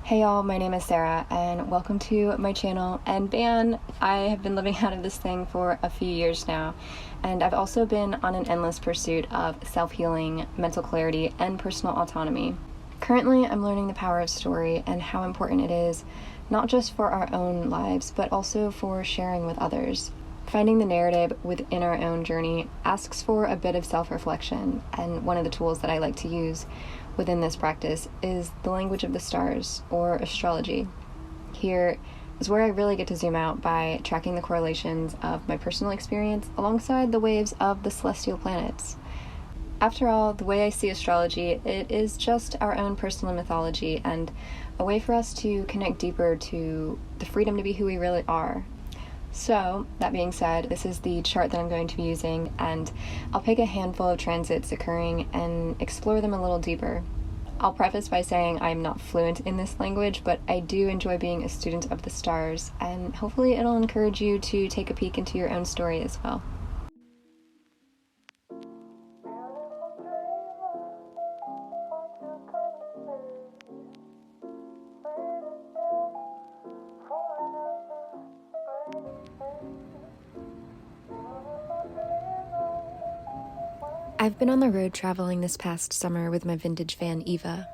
Hey y'all, my name is Sara and welcome to my channel. And man, I have been living out of this thing for a few years now, and I've also been on an endless pursuit of self-healing, mental clarity, and personal autonomy. Currently, I'm learning the power of story and how important it is, not just for our own lives, but also for sharing with others. Finding the narrative within our own journey asks for a bit of self-reflection, and one of the tools that I like to use within this practice is the language of the stars, or astrology. Here is where I really get to zoom out by tracking the correlations of my personal experience alongside the waves of the celestial planets. After all, the way I see astrology, it is just our own personal mythology and a way for us to connect deeper to the freedom to be who we really are. So, that being said, this is the chart that I'm going to be using, and I'll pick a handful of transits occurring and explore them a little deeper. I'll preface by saying I'm not fluent in this language, but I do enjoy being a student of the stars, and hopefully it'll encourage you to take a peek into your own story as well. I've been on the road traveling this past summer with my vintage van Eva,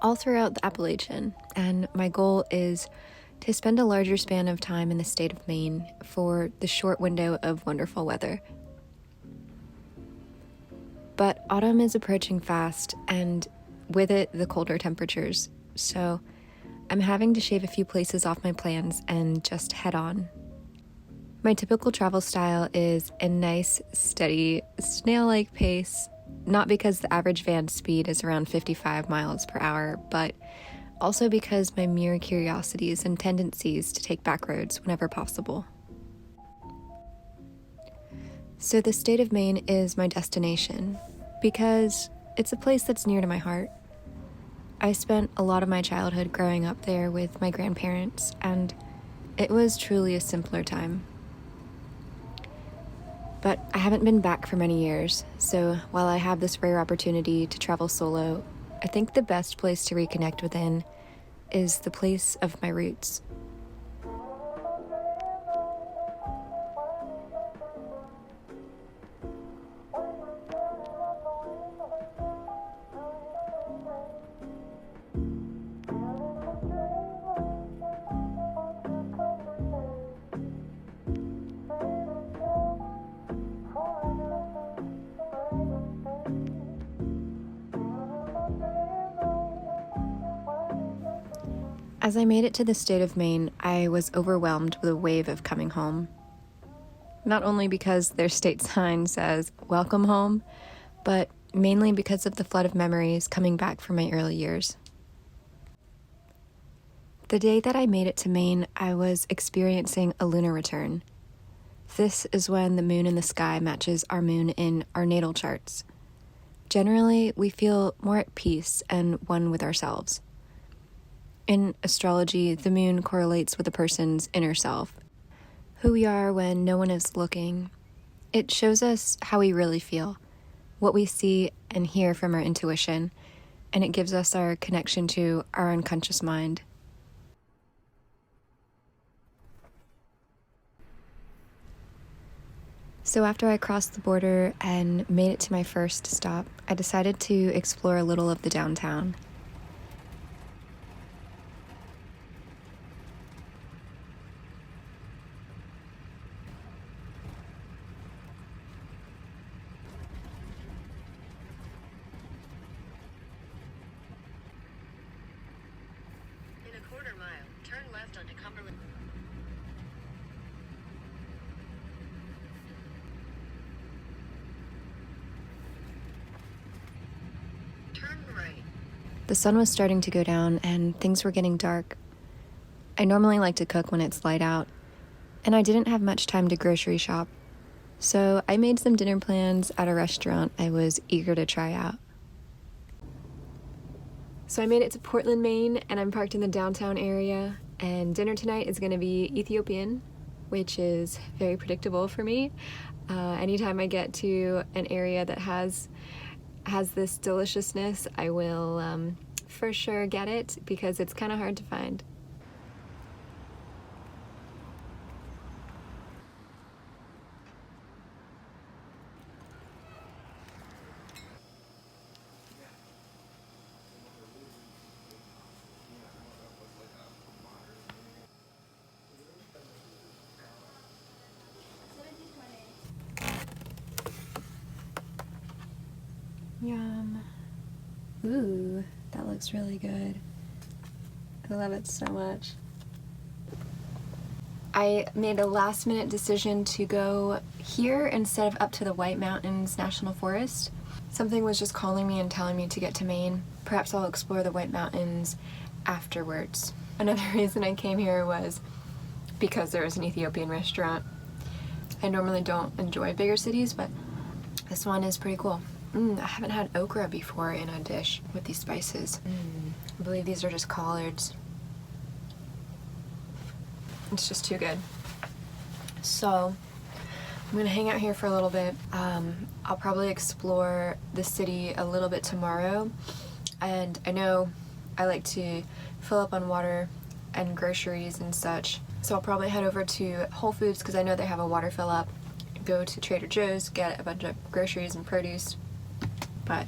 all throughout the Appalachian, and my goal is to spend a larger span of time in the state of Maine for the short window of wonderful weather. But autumn is approaching fast, and with it, the colder temperatures, so I'm having to shave a few places off my plans and just head on. My typical travel style is a nice, steady, snail-like pace, not because the average van speed is around 55 miles per hour, but also because my mere curiosities and tendencies to take back roads whenever possible. So the state of Maine is my destination, because it's a place that's near to my heart. I spent a lot of my childhood growing up there with my grandparents, and it was truly a simpler time. But I haven't been back for many years, so while I have this rare opportunity to travel solo, I think the best place to reconnect within is the place of my roots. As I made it to the state of Maine, I was overwhelmed with a wave of coming home. Not only because their state sign says, "Welcome home," but mainly because of the flood of memories coming back from my early years. The day that I made it to Maine, I was experiencing a lunar return. This is when the moon in the sky matches our moon in our natal charts. Generally, we feel more at peace and one with ourselves. In astrology, the moon correlates with a person's inner self, who we are when no one is looking. It shows us how we really feel, what we see and hear from our intuition, and it gives us our connection to our unconscious mind. So after I crossed the border and made it to my first stop, I decided to explore a little of the downtown. In a quarter mile, turn left onto Cumberland. Turn right. The sun was starting to go down and things were getting dark. I normally like to cook when it's light out, and I didn't have much time to grocery shop, so I made some dinner plans at a restaurant I was eager to try out. So I made it to Portland, Maine, and I'm parked in the downtown area, and dinner tonight is going to be Ethiopian, which is very predictable for me. Anytime I get to an area that has this deliciousness, I will for sure get it because it's kind of hard to find. Yum. Ooh, that looks really good. I love it so much. I made a last minute decision to go here instead of up to the White Mountains National Forest. Something was just calling me and telling me to get to Maine. Perhaps I'll explore the White Mountains afterwards. Another reason I came here was because there was an Ethiopian restaurant. I normally don't enjoy bigger cities, but this one is pretty cool. I haven't had okra before in a dish with these spices. I believe these are just collards. It's just too good. So I'm gonna hang out here for a little bit. I'll probably explore the city a little bit tomorrow. And I know I like to fill up on water and groceries and such. So I'll probably head over to Whole Foods because I know they have a water fill up. Go to Trader Joe's, get a bunch of groceries and produce. But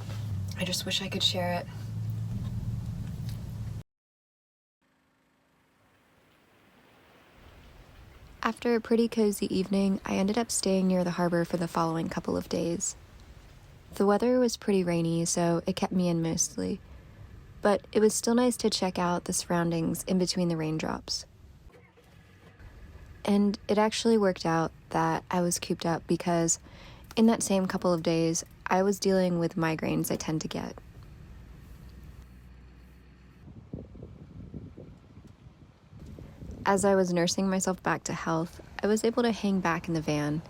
I just wish I could share it. After a pretty cozy evening, I ended up staying near the harbor for the following couple of days. The weather was pretty rainy, so it kept me in mostly. But it was still nice to check out the surroundings in between the raindrops. And it actually worked out that I was cooped up because in that same couple of days, I was dealing with migraines I tend to get. As I was nursing myself back to health, I was able to hang back in the van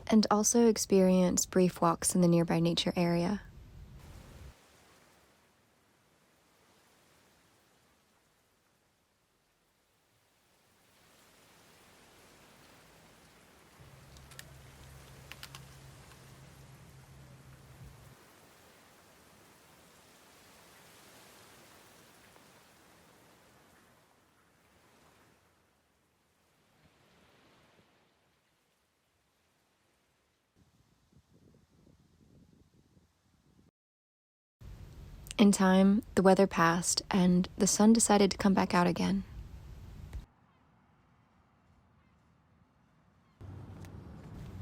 and also experience brief walks in the nearby nature area. In time, the weather passed and the sun decided to come back out again.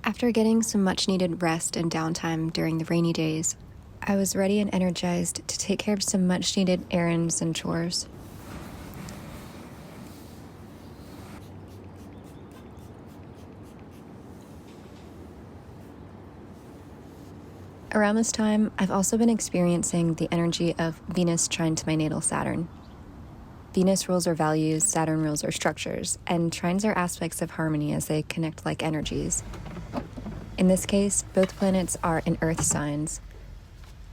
After getting some much-needed rest and downtime during the rainy days, I was ready and energized to take care of some much-needed errands and chores. Around this time, I've also been experiencing the energy of Venus trine to my natal Saturn. Venus rules our values, Saturn rules our structures, and trines are aspects of harmony as they connect like energies. In this case, both planets are in Earth signs.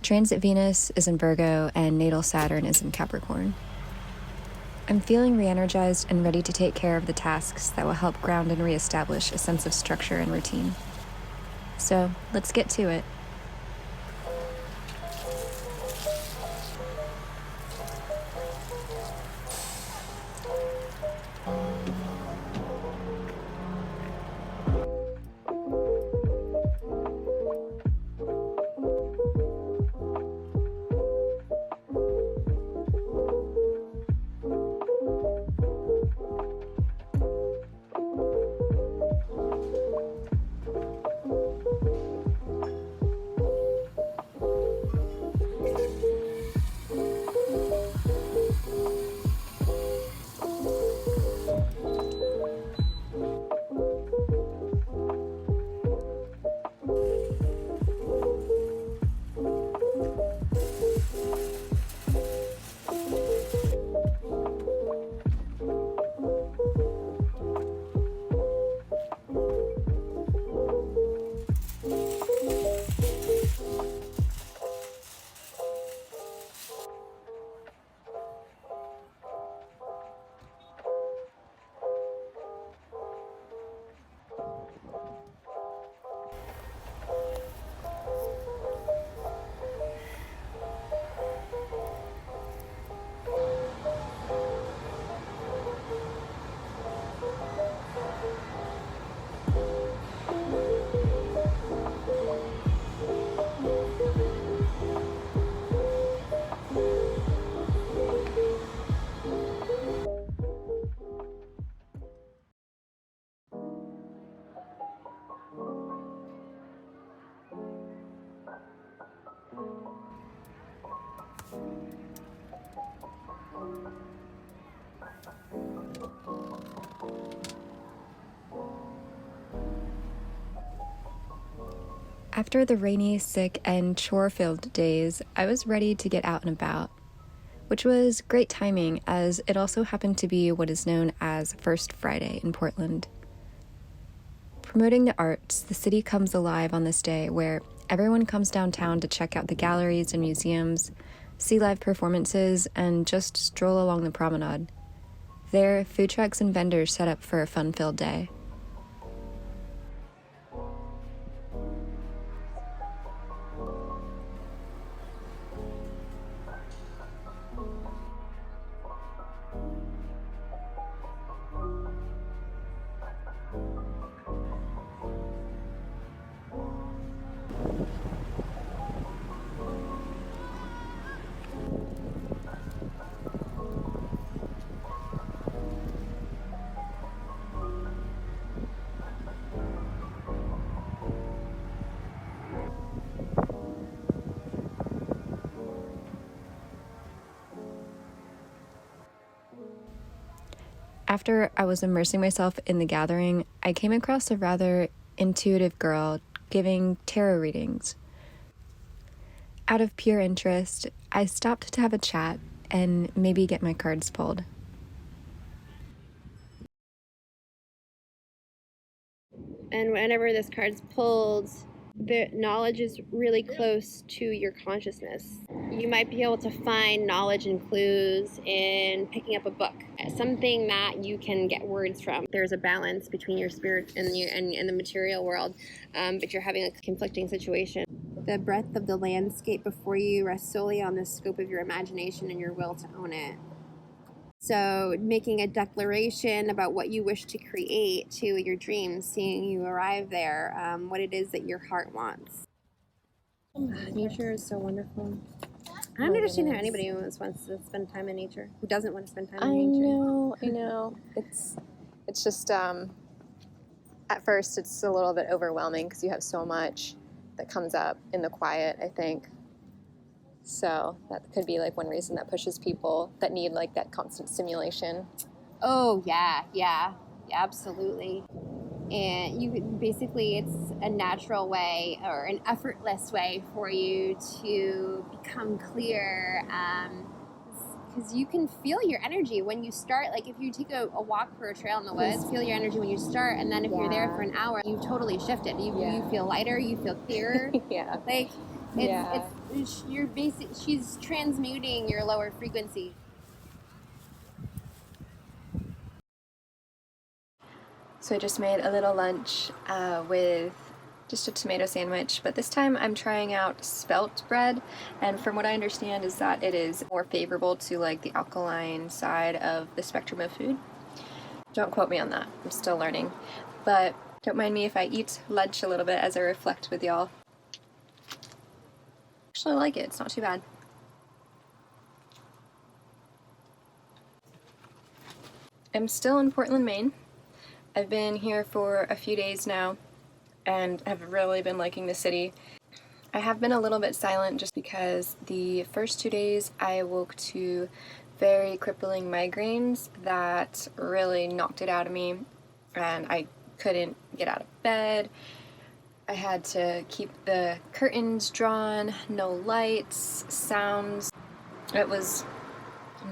Transit Venus is in Virgo and natal Saturn is in Capricorn. I'm feeling re-energized and ready to take care of the tasks that will help ground and reestablish a sense of structure and routine. So, let's get to it. After the rainy, sick, and chore-filled days, I was ready to get out and about, which was great timing as it also happened to be what is known as First Friday in Portland. Promoting the arts, the city comes alive on this day where everyone comes downtown to check out the galleries and museums, see live performances, and just stroll along the promenade. There, food trucks and vendors set up for a fun-filled day. After I was immersing myself in the gathering, I came across a rather intuitive girl giving tarot readings. Out of pure interest, I stopped to have a chat and maybe get my cards pulled. And whenever this card's pulled, the knowledge is really close to your consciousness. You might be able to find knowledge and clues in picking up a book, something that you can get words from. There's a balance between your spirit and the material world, but you're having a conflicting situation. The breadth of the landscape before you rests solely on the scope of your imagination and your will to own it. So making a declaration about what you wish to create to your dreams, seeing you arrive there, what it is that your heart wants. Nature is so wonderful. I don't understand how anybody who wants to spend time in nature, who doesn't want to spend time in nature. I know. It's just, at first it's a little bit overwhelming because you have so much that comes up in the quiet, I think. So that could be like one reason that pushes people that need like that constant stimulation. Oh, yeah, absolutely. And you basically, it's a natural way or an effortless way for you to become clear, because you can feel your energy when you start. Like if you take a walk for a trail in the woods, feel your energy when you start, and then if you're there for an hour, you've totally shifted. You feel lighter, you feel clearer. Yeah. Like she's transmuting your lower frequency. So I just made a little lunch with just a tomato sandwich, but this time I'm trying out spelt bread, and from what I understand is that it is more favorable to like the alkaline side of the spectrum of food. Don't quote me on that, I'm still learning, but don't mind me if I eat lunch a little bit as I reflect with y'all. Actually, I like it, it's not too bad. I'm still in Portland, Maine. I've been here for a few days now and have really been liking the city. I have been a little bit silent just because the first 2 days I woke to very crippling migraines that really knocked it out of me, and I couldn't get out of bed. I had to keep the curtains drawn, no lights, sounds. It was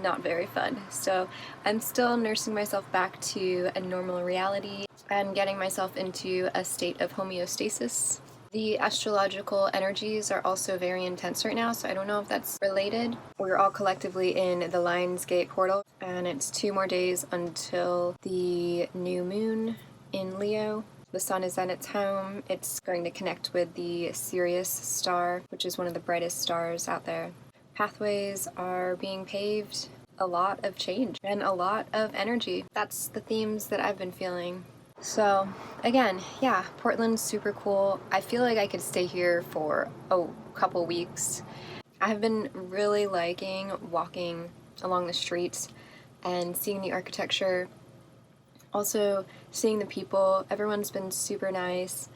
not very fun. So I'm still nursing myself back to a normal reality and getting myself into a state of homeostasis. The astrological energies are also very intense right now, so I don't know if that's related. We're all collectively in the Lionsgate portal, and it's 2 more days until the new moon in Leo. The sun is at its home. It's going to connect with the Sirius star, which is one of the brightest stars out there. Pathways are being paved, a lot of change, and a lot of energy. That's the themes that I've been feeling. So, again, yeah, Portland's super cool. I feel like I could stay here for a couple weeks. I have been really liking walking along the streets and seeing the architecture. Also, seeing the people. Everyone's been super nice.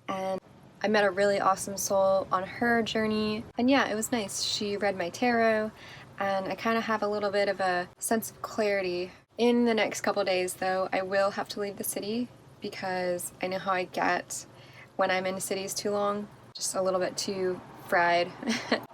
And I met a really awesome soul on her journey, and yeah, it was nice. She read my tarot, and I kind of have a little bit of a sense of clarity. In the next couple days, though, I will have to leave the city because I know how I get when I'm in cities too long, just a little bit too fried.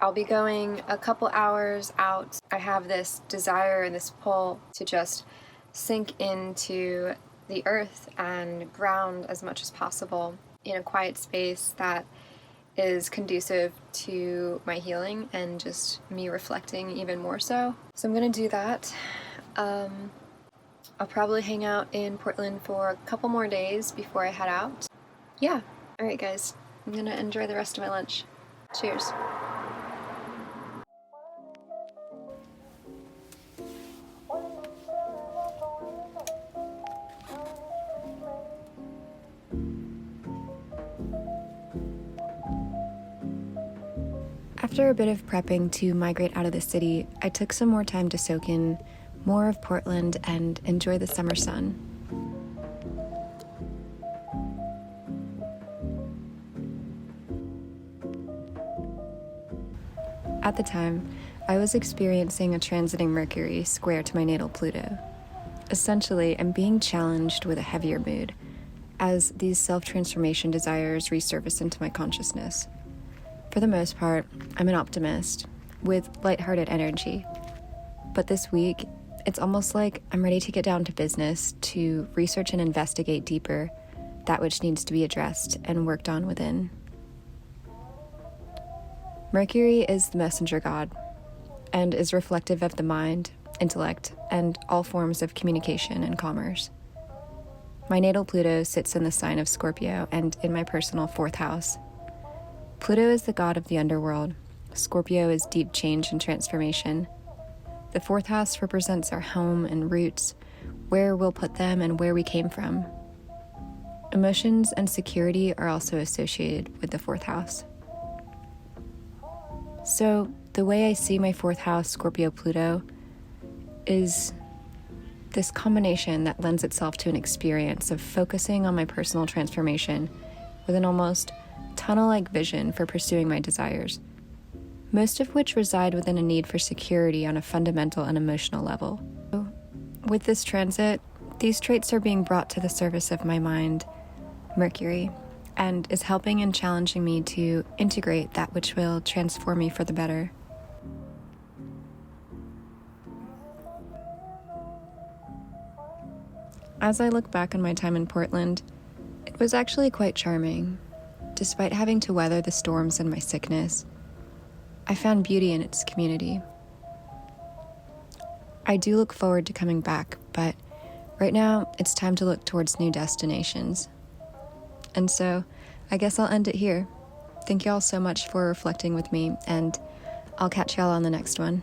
I'll be going a couple hours out. I have this desire and this pull to just sink into the earth and ground as much as possible in a quiet space that is conducive to my healing and just me reflecting even more so. So I'm gonna do that. I'll probably hang out in Portland for a couple more days before I head out. Yeah, alright guys, I'm gonna enjoy the rest of my lunch. Cheers. After a bit of prepping to migrate out of the city, I took some more time to soak in more of Portland and enjoy the summer sun. At the time, I was experiencing a transiting Mercury square to my natal Pluto. Essentially, I'm being challenged with a heavier mood as these self-transformation desires resurface into my consciousness. For the most part, I'm an optimist with lighthearted energy. But this week, it's almost like I'm ready to get down to business to research and investigate deeper that which needs to be addressed and worked on within. Mercury is the messenger god and is reflective of the mind, intellect, and all forms of communication and commerce. My natal Pluto sits in the sign of Scorpio and in my personal 4th house. Pluto is the god of the underworld. Scorpio is deep change and transformation. The 4th house represents our home and roots, where we'll put them and where we came from. Emotions and security are also associated with the 4th house. So, the way I see my 4th house, Scorpio Pluto, is this combination that lends itself to an experience of focusing on my personal transformation with an almost tunnel-like vision for pursuing my desires, most of which reside within a need for security on a fundamental and emotional level. With this transit, these traits are being brought to the surface of my mind, Mercury, and is helping and challenging me to integrate that which will transform me for the better. As I look back on my time in Portland, it was actually quite charming. Despite having to weather the storms and my sickness, I found beauty in its community. I do look forward to coming back, but right now it's time to look towards new destinations. And so, I guess I'll end it here. Thank y'all so much for reflecting with me, and I'll catch y'all on the next one.